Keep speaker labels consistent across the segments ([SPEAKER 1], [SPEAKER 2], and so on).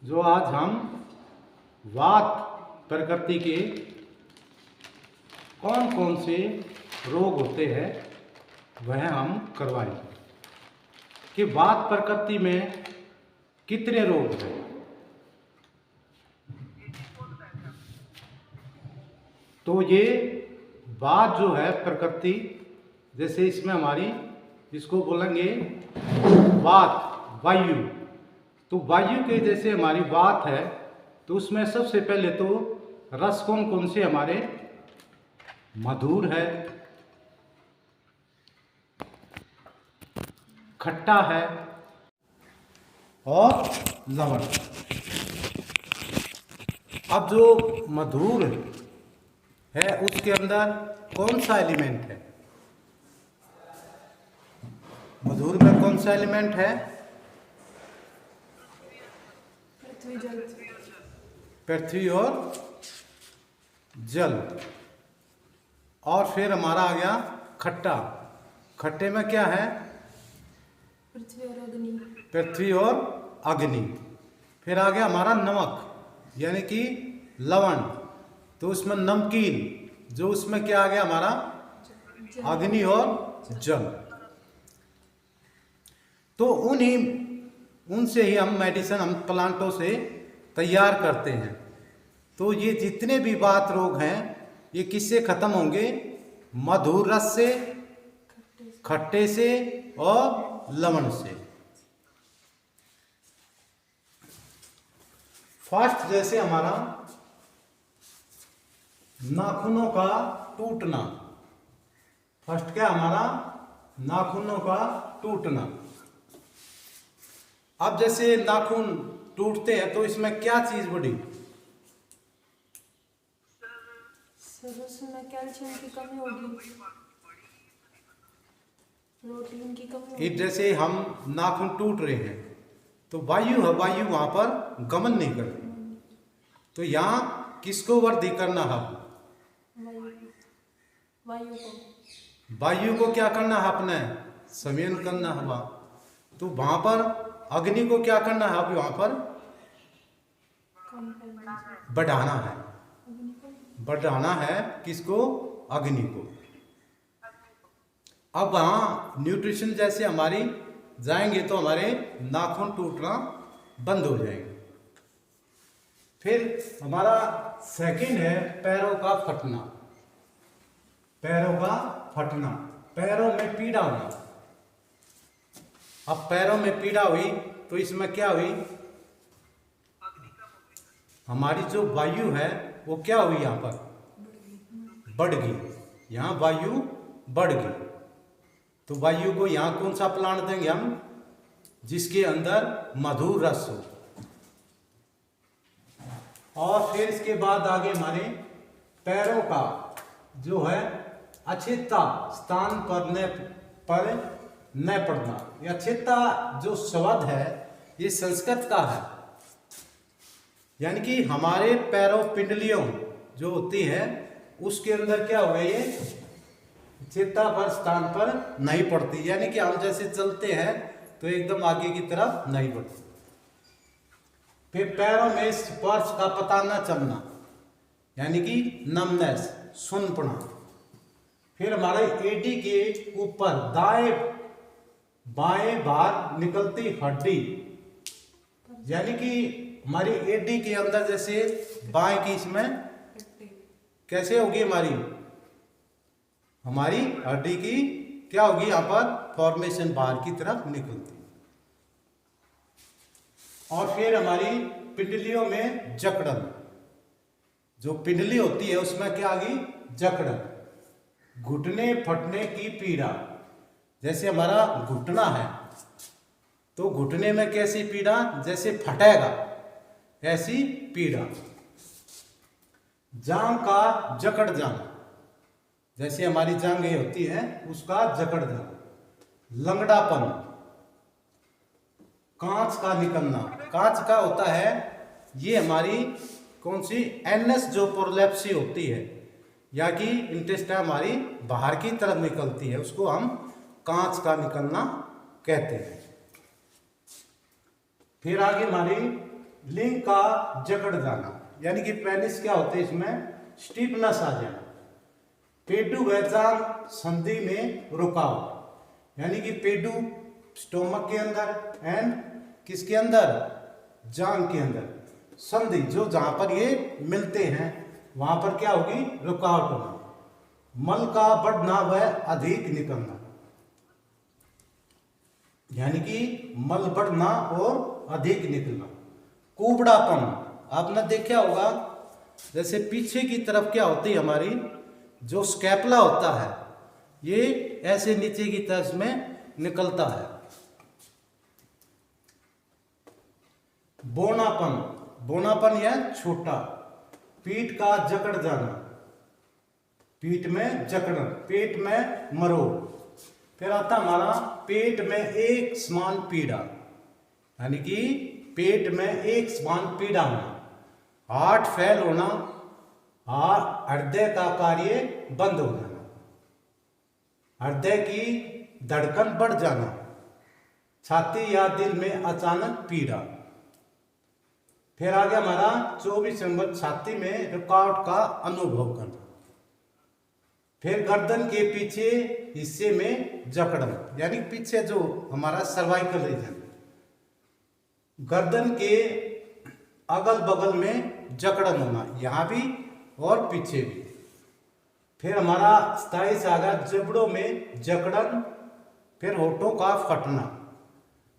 [SPEAKER 1] जो आज हम वात प्रकृति के कौन कौन से रोग होते हैं वह हम करवाएंगे कि वात प्रकृति में कितने रोग हैं। तो ये वात जो है प्रकृति, जैसे इसमें हमारी इसको बोलेंगे वात वायु। तो वायु के जैसे हमारी वात है तो उसमें सबसे पहले तो रस कौन कौन से हमारे मधुर है, खट्टा है और लवण। अब जो मधुर है उसके अंदर कौन सा एलिमेंट है? मधुर में कौन सा एलिमेंट है? पृथ्वी और जल। और फिर हमारा आ गया खट्टा। खट्टे में क्या है?
[SPEAKER 2] पृथ्वी और अग्नि।
[SPEAKER 1] पृथ्वी और अग्नि। फिर आ गया हमारा नमक यानी कि लवण। तो उसमें नमकीन, जो उसमें क्या आ गया हमारा? अग्नि और जल। तो उनसे ही हम मेडिसिन हम प्लांटों से तैयार करते हैं। तो ये जितने भी वात रोग हैं ये किससे खत्म होंगे? मधुर रस से, खट्टे से और लवण से। फर्स्ट जैसे हमारा नाखूनों का टूटना। फर्स्ट क्या हमारा? नाखूनों का टूटना। अब जैसे नाखून टूटते हैं तो इसमें क्या चीज बढ़ी?
[SPEAKER 2] सर उसमें कैल्शियम की कमी होगी, प्रोटीन की कमी होगी।
[SPEAKER 1] जैसे हम नाखून टूट रहे हैं तो वायु है, वायु वहां पर गमन नहीं कर रही। तो यहाँ किसको वृद्धि करना है? वायु को क्या करना है? अपने संयन करना है वहां। तो वहां पर अग्नि को क्या करना है? वहां पर बढ़ाना है। बढ़ाना है किसको? अग्नि को। अब वहां न्यूट्रिशन जैसे हमारी जाएंगे तो हमारे नाखून टूटना बंद हो जाएंगे। फिर हमारा सेकंड है पैरों का फटना। पैरों का फटना, पैरों में पीड़ा होना। अब पैरों में पीड़ा हुई तो इसमें क्या हुई? हमारी जो वायु है वो क्या हुई? यहाँ पर बढ़ गई। यहाँ वायु बढ़ गई। तो वायु को यहाँ कौन सा प्लांट देंगे हम? जिसके अंदर मधुर रस हो। और फिर इसके बाद आगे हमारे पैरों का जो है अछेता स्थान पर न पड़ना। ये अछेता जो शब्द है ये संस्कृत का है, यानी कि हमारे पैरों पिंडलियों जो होती है उसके अंदर क्या हुआ? ये चेता पर स्थान पर नहीं पड़ती, यानी कि हम जैसे चलते हैं तो एकदम आगे की तरफ नहीं बढ़ती। फिर पैरों में स्पर्श का पता न चलना, यानी कि नमनेस, सुनपना। फिर हमारे एडी के ऊपर दाएं बाएं बाहर निकलती हड्डी, यानी कि हमारी एडी के अंदर जैसे बाएं की इसमें कैसे होगी? हमारी हड्डी की क्या होगी? यहाँ पर फॉर्मेशन बाहर की तरफ निकलती। और फिर हमारी पिंडलियों में जकड़न। जो पिंडली होती है उसमें क्या आ गई? जकड़न। घुटने फटने की पीड़ा, जैसे हमारा घुटना है तो घुटने में कैसी पीड़ा? जैसे फटेगा ऐसी पीड़ा। जांघ का जकड़ जाना, जैसे हमारी जांघें होती है उसका जकड़ जाना। लंगड़ापन, कांच का निकलना। कांच का होता है ये हमारी कौन सी? एनएस जो प्रोलेप्सी होती है, या कि इंटेस्टाइन हमारी बाहर की तरफ निकलती है, उसको हम कांच का निकलना कहते हैं। फिर आगे हमारी लिंग का जकड़ जाना, यानी कि पेनिस क्या होते हैं, इसमें स्टीफनेस आ जाना। पेडू वैजान संधि में रुकावट, यानी कि पेडू स्टोमक के अंदर एंड किसके अंदर, जांग के अंदर संधि, जो जहां पर ये मिलते हैं वहां पर क्या होगी, रुकावट होना। मल का बढ़ना व अधिक निकलना, यानी कि मल बढ़ना और अधिक निकलना। कुबड़ापन, आपने देखा होगा जैसे पीछे की तरफ क्या होती है, हमारी जो स्कैपुला होता है ये ऐसे नीचे की तरफ में निकलता है। बोनापन, बोनापन या छोटा। पीठ का जकड़ जाना, पीठ में जकड़न, पेट में मरोड़। फिर आता हमारा पेट में एक समान पीड़ा, यानी कि पेट में एक समान पीड़ा होना। हार्ट फेल होना, हृदय का कार्य बंद हो जाना, हृदय की धड़कन बढ़ जाना। छाती या दिल में अचानक पीड़ा। फिर आगे हमारा 24 नंबर, छाती में रुकावट का अनुभव करना। फिर गर्दन के पीछे हिस्से में जकड़न, यानी पीछे जो हमारा सर्वाइकल रीजन, गर्दन के अगल बगल में जकड़न होना, यहां भी और पीछे भी। फिर हमारा 27 आ गया जबड़ों में जकड़न। फिर होठों का फटना,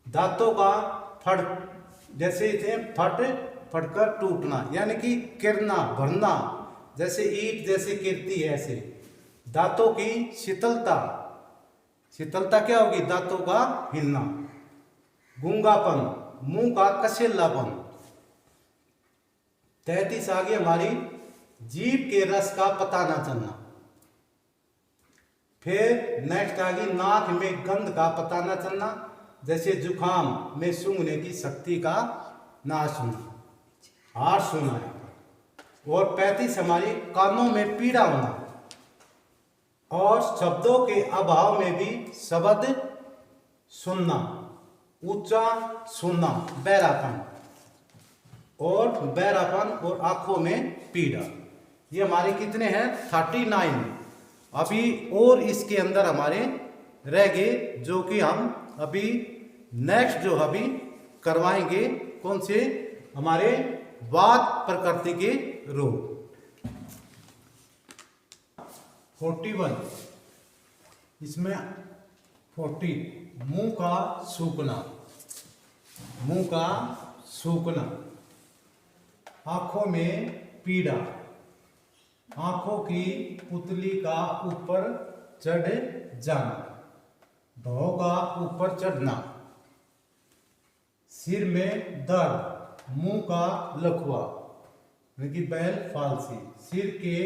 [SPEAKER 1] दांतों का फट, जैसे इसे फटकर टूटना, यानी कि किरना भरना, जैसे ईंट जैसे गिरती है ऐसे। दांतों की शीतलता, शीतलता क्या होगी, दांतों का हिलना। गूंगापन, मुंह का कसेलापन। 33 आ गई हमारी जीभ के रस का पता ना चलना। फिर नेक्स्ट आ गई नाक में गंध का पता ना चलना, जैसे जुकाम में सूंघने की शक्ति का नाश होना, हार्श होना है। और 35 हमारी कानों में पीड़ा होना, और शब्दों के अभाव में भी शब्द सुनना, ऊंचा सुनना, बहरापन और आंखों में पीड़ा। ये हमारे कितने हैं, 39। अभी और इसके अंदर हमारे रह गए, जो कि हम अभी नेक्स्ट जो अभी करवाएंगे, कौन से, हमारे वात प्रकृति के रोग। 41 इसमें 40 मुंह का सूखना, मुंह का सूखना। आंखों में पीड़ा, आंखों की पुतली का ऊपर चढ़ जाना, भौं का ऊपर चढ़ना। सिर में दर्द, मुंह का लकवा, यानी कि बैल फालसी। सिर के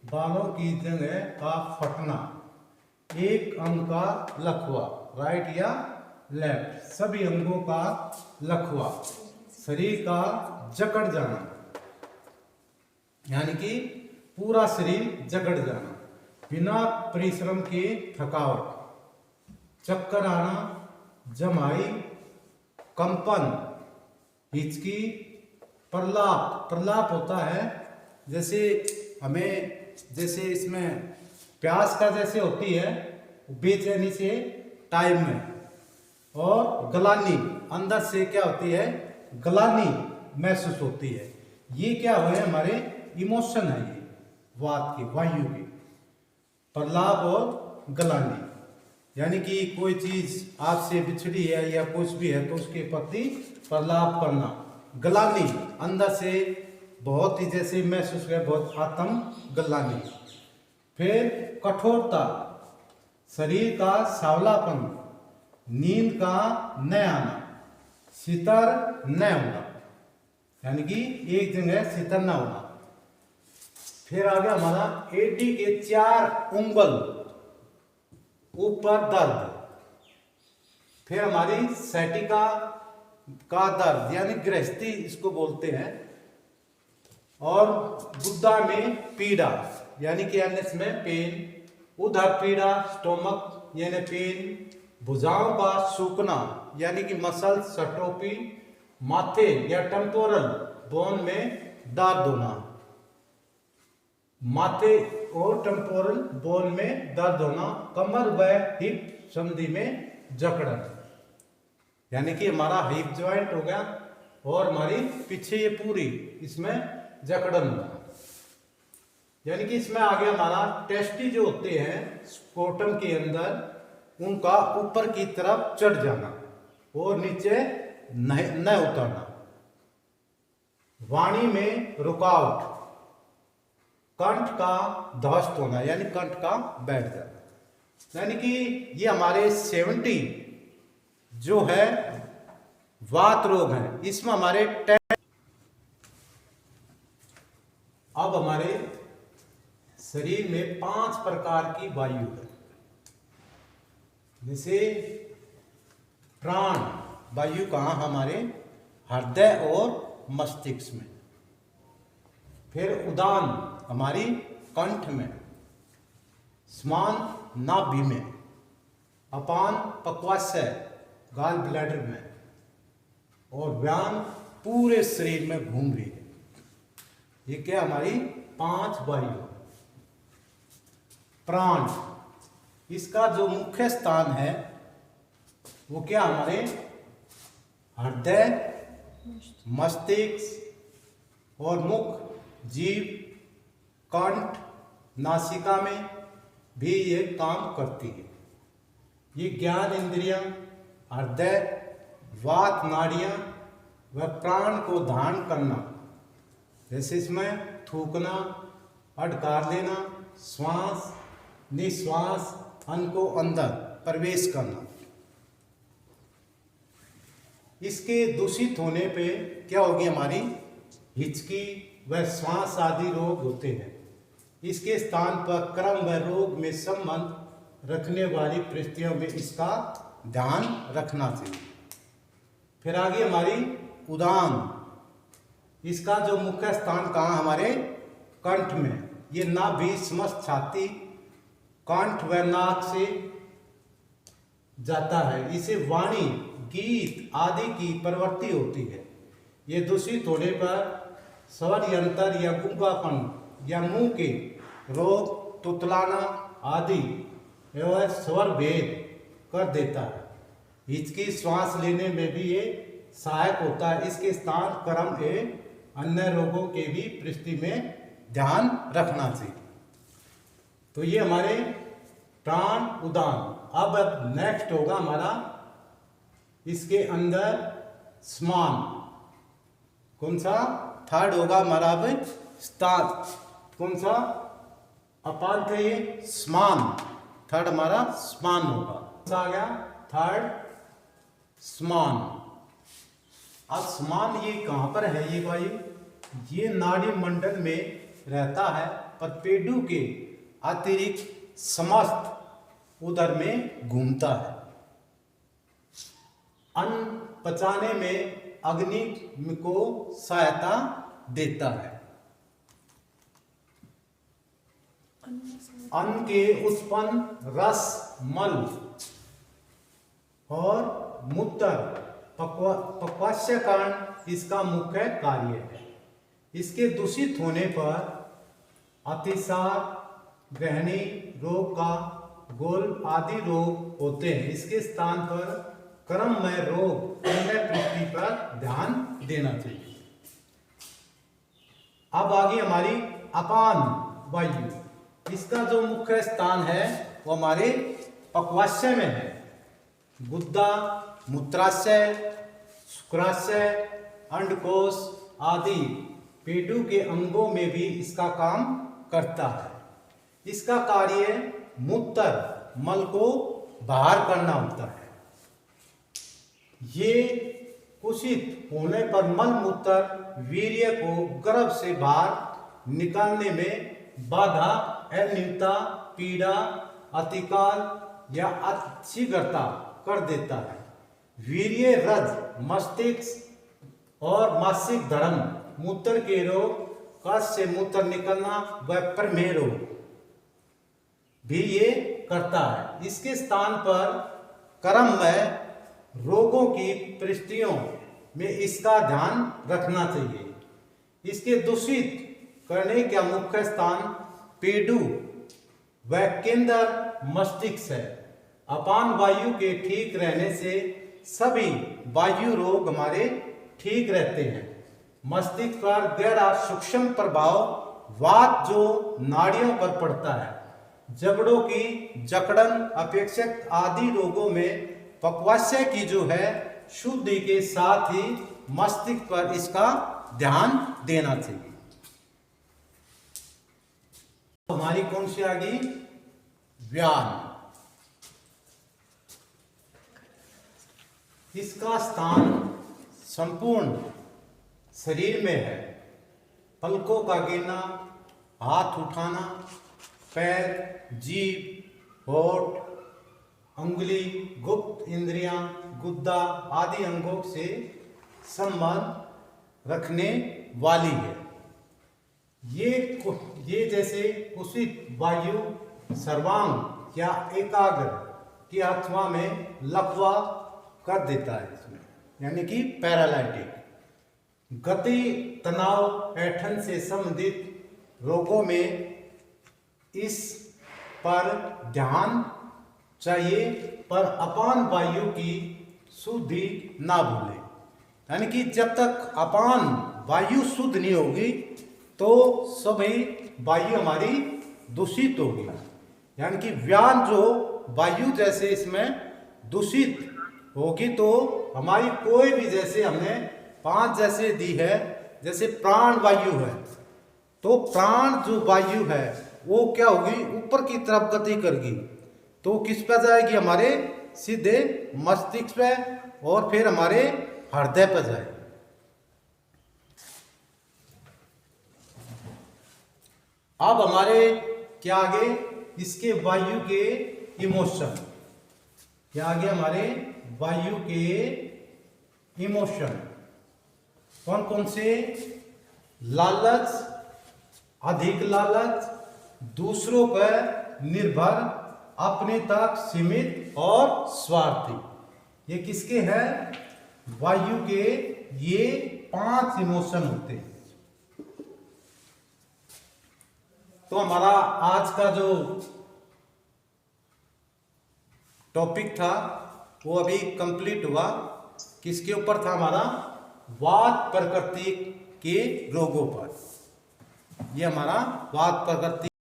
[SPEAKER 1] बालों की जगह का फटना, एक अंग का लकवा, राइट या लेफ्ट, सभी अंगों का लकवा। शरीर का जकड़ जाना, यानी कि पूरा शरीर जकड़ जाना। बिना परिश्रम के थकावट, चक्कर आना, जमाई, कंपन, हिचकी। प्रलाप, प्रलाप होता है जैसे हमें, जैसे इसमें प्यास का जैसे होती है बेचैनी से टाइम में। और गलानी, अंदर से क्या होती है, गलानी महसूस होती है। ये क्या हुए, हमारे इमोशन है, ये वात की, वायु की। प्रलाप और गलानी, यानी कि कोई चीज आपसे बिछड़ी है या कुछ भी है तो उसके प्रति प्रलाप करना। गलानी, अंदर से बहुत ही जैसे महसूस है, बहुत आत्म गलानी। फिर कठोरता, शरीर का सांवलापन, नींद का न आना, शीतर न होना, यानी कि एक जगह शीतर न होना। फिर आ गया हमारा एडी के 4 उंगल ऊपर दर्द। फिर हमारी सैटिका का दर्द, यानी गृहस्थी इसको बोलते हैं। और गुद्दा में पीड़ा, यानी कि एनएस में पेन। उधर पीड़ा, स्टोमक यानी पेन। भुजाओं का सूखना, यानी कि मसल सटोपी, माथे या टेम्पोरल बोन में दर्द होना, माथे और टेम्पोरल बोन में दर्द होना, कमर व हिप संधि में जकड़न, यानी कि हमारा हिप ज्वाइंट हो गया और हमारी पीछे ये पूरी इसमें जकड़न होना, यानी कि इसमें आगे हमारा टेस्टी जो होते हैं स्क्रोटम के अंदर उनका ऊपर की तरफ चढ़ जाना और नीचे न उतरना, वाणी में रुकावट, कंठ का ध्वस्त होना यानी कंठ का बैठ जाना, यानी कि ये हमारे 70 जो है वात रोग है, इसमें हमारे अब हमारे शरीर में 5 प्रकार की वायु है, जैसे प्राण वायु कहाँ हमारे हृदय और मस्तिष्क में, फिर उदान हमारी कंठ में, स्मान नाभि में, अपान पक्वाशय गाल ब्लैडर में, और व्यान पूरे शरीर में घूम रही है। ये क्या हमारी 5 वायु। प्राण, इसका जो मुख्य स्थान है वो क्या हमारे हृदय, मस्तिष्क और मुख, जीभ, कंठ, नासिका में भी ये काम करती है। ये ज्ञान इंद्रियां, हृदय, वात नाड़ियां व प्राण को धारण करना, जैसे इसमें थूकना, अडकार लेना, श्वास निश्वास, अन्न को अंदर प्रवेश करना। इसके दूषित होने पे क्या होगी, हमारी हिचकी व श्वास आदि रोग होते हैं। इसके स्थान पर क्रम व रोग में संबंध रखने वाली परिस्थितियों में इसका ध्यान रखना चाहिए। फिर आगे हमारी उदान, इसका जो मुख्य स्थान कहाँ हमारे कंठ में, ये नाभि समस्त छाती कंठ व नाक से जाता है। इसे वाणी, गीत आदि की प्रवृत्ति होती है। ये दूषित होने पर स्वर यंत्र या गूंगापन या मुंह के रोग, तुतलाना आदि एवं स्वर भेद कर देता है। हिचकी श्वास लेने में भी ये सहायक होता है। इसके स्थान कर्म एवं अन्य रोगों के भी परिस्थिति में ध्यान रखना चाहिए। तो ये हमारे प्राण उदान। अब नेक्स्ट होगा हमारा इसके अंदर स्मान, कौन सा थर्ड होगा हमारा अब स्थान, कौन सा अपान का ये स्मान, थर्ड हमारा स्मान होगा। कौन सा आ गया थर्ड स्मान। अब स्मान ये कहां पर है, ये भाई ये नाड़ी मंडल में रहता है, पर पेडू के अतिरिक्त समस्त उदर में घूमता है। अन्न पचाने में अग्नि को सहायता देता है। अन्न के उत्पन्न रस, मल और मूत्र पक्वाशय कारण इसका मुख्य कार्य है। इसके दूषित होने पर अतिसार, ग्रहणी रोग का गोल आदि रोग होते हैं। इसके स्थान पर कर्ममय रोग अन्य पृथ्वी पर ध्यान देना चाहिए। अब आगे हमारी अपान वायु, इसका जो मुख्य स्थान है वो हमारे पक्वाशय में है। गुद्दा, मूत्राशय, शुक्राशय, अंडकोश आदि पेटू के अंगों में भी इसका काम करता है। इसका कार्य मूत्र मल को बाहर करना होता है। ये कुशित होने पर मल मूत्र वीर्य को गर्भ से बाहर निकालने में बाधा, अनियमितता, पीड़ा, अतिकाल या अतिशीघ्रता कर देता है। वीर्य रज, मस्तिष्क और मासिक धर्म, मूत्र के रोग, कष्ट से मूत्र निकलना व प्रमेह रोग भी ये करता है। इसके स्थान पर कर्म में रोगों की परिस्थितियों में इसका ध्यान रखना चाहिए। इसके दूषित करने का मुख्य स्थान पेडू व केंद्र मस्तिष्क है। अपान वायु के ठीक रहने से सभी वायु रोग हमारे ठीक रहते हैं। मस्तिष्क पर गहरा सूक्ष्म प्रभाव वात जो नाड़ियों पर पड़ता है। जबड़ों की जकड़न अपेक्षित आदि रोगों में पक्वाशय की जो है शुद्धि के साथ ही मस्तिष्क पर इसका ध्यान देना चाहिए। हमारी कौन सी आ गई? व्यान। इसका स्थान संपूर्ण शरीर में है। पलकों का गिरना, हाथ उठाना, पैर, जीभ, होठ, उंगली, गुप्त इंद्रियां, गुद्दा आदि अंगों से संबंध रखने वाली है। ये जैसे कुशित वायु सर्वांग या एकाग्र की अथवा में लकवा कर देता है इसमें, यानी कि पैरालाइटिक। गति, तनाव, ऐंठन से संबंधित रोगों में इस पर ध्यान चाहिए, पर अपान वायु की शुद्धि ना भूलें। यानी कि जब तक अपान वायु शुद्ध नहीं होगी तो सभी वायु हमारी दूषित होगी। यानी कि व्यान जो वायु जैसे इसमें दूषित होगी तो हमारी कोई भी, जैसे हमने 5 जैसे दी है, जैसे प्राण वायु है, तो प्राण जो वायु है वो क्या होगी? ऊपर की तरफ गति करेगी, तो किस पे जाएगी? हमारे सीधे मस्तिष्क पे और फिर हमारे हृदय पे जाएगी। अब हमारे क्या आगे? इसके वायु के इमोशन। क्या आगे? हमारे वायु के इमोशन कौन कौन से? लालच, अधिक लालच, दूसरों पर निर्भर, अपने तक सीमित और स्वार्थी। ये किसके हैं? वायु के ये 5 इमोशन होते हैं। तो हमारा आज का जो टॉपिक था वो अभी कंप्लीट हुआ। किसके ऊपर था? हमारा वात प्रकृति के रोगों पर। ये हमारा वात प्रकृति